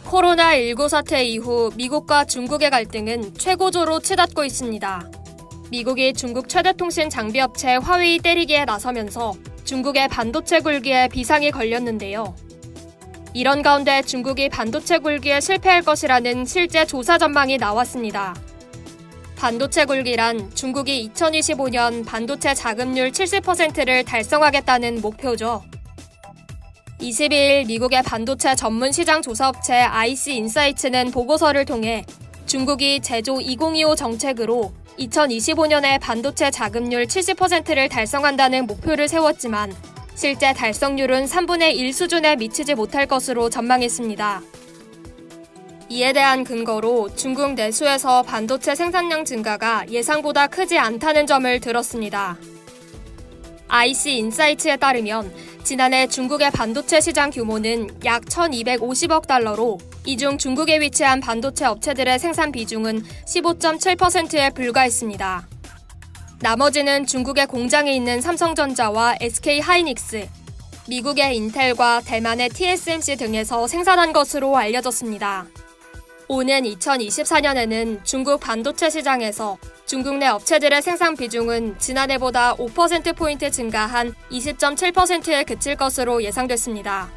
코로나19 사태 이후 미국과 중국의 갈등은 최고조로 치닫고 있습니다. 미국이 중국 최대 통신 장비업체 화웨이 때리기에 나서면서 중국의 반도체 굴기에 비상이 걸렸는데요. 이런 가운데 중국이 반도체 굴기에 실패할 것이라는 실제 조사 전망이 나왔습니다. 반도체 굴기란 중국이 2025년 반도체 자급률 70%를 달성하겠다는 목표죠. 22일 미국의 반도체 전문 시장 조사업체 IC 인사이츠는 보고서를 통해 중국이 제조 2025 정책으로 2025년에 반도체 자급률 70%를 달성한다는 목표를 세웠지만 실제 달성률은 3분의 1 수준에 미치지 못할 것으로 전망했습니다. 이에 대한 근거로 중국 내수에서 반도체 생산량 증가가 예상보다 크지 않다는 점을 들었습니다. IC 인사이츠에 따르면 지난해 중국의 반도체 시장 규모는 약 1,250억 달러로 이 중 중국에 위치한 반도체 업체들의 생산 비중은 15.7%에 불과했습니다. 나머지는 중국의 공장이 있는 삼성전자와 SK하이닉스, 미국의 인텔과 대만의 TSMC 등에서 생산한 것으로 알려졌습니다. 오는 2024년에는 중국 반도체 시장에서 중국 내 업체들의 생산 비중은 지난해보다 5%포인트 증가한 20.7%에 그칠 것으로 예상됐습니다.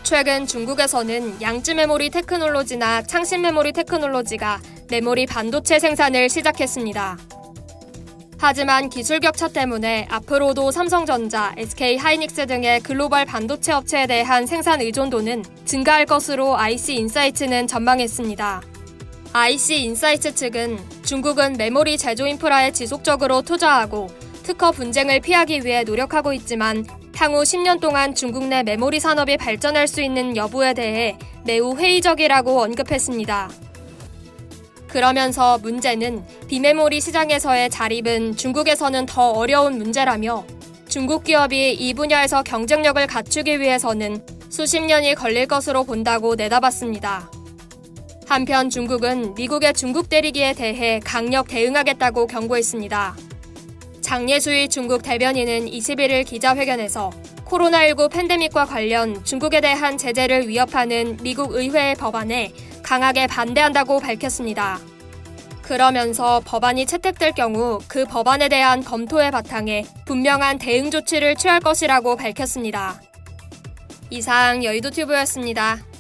최근 중국에서는 양지 메모리 테크놀로지나 창신 메모리 테크놀로지가 메모리 반도체 생산을 시작했습니다. 하지만 기술 격차 때문에 앞으로도 삼성전자, SK하이닉스 등의 글로벌 반도체 업체에 대한 생산 의존도는 증가할 것으로 IC 인사이츠는 전망했습니다. IC 인사이츠 측은 중국은 메모리 제조 인프라에 지속적으로 투자하고 특허 분쟁을 피하기 위해 노력하고 있지만 향후 10년 동안 중국 내 메모리 산업이 발전할 수 있는 여부에 대해 매우 회의적이라고 언급했습니다. 그러면서 문제는 비메모리 시장에서의 자립은 중국에서는 더 어려운 문제라며 중국 기업이 이 분야에서 경쟁력을 갖추기 위해서는 수십 년이 걸릴 것으로 본다고 내다봤습니다. 한편 중국은 미국의 중국 때리기에 대해 강력 대응하겠다고 경고했습니다. 장예수의 중국 대변인은 21일 기자회견에서 코로나19 팬데믹과 관련 중국에 대한 제재를 위협하는 미국 의회의 법안에 강하게 반대한다고 밝혔습니다. 그러면서 법안이 채택될 경우 그 법안에 대한 검토의 바탕에 분명한 대응 조치를 취할 것이라고 밝혔습니다. 이상 여의도튜브였습니다.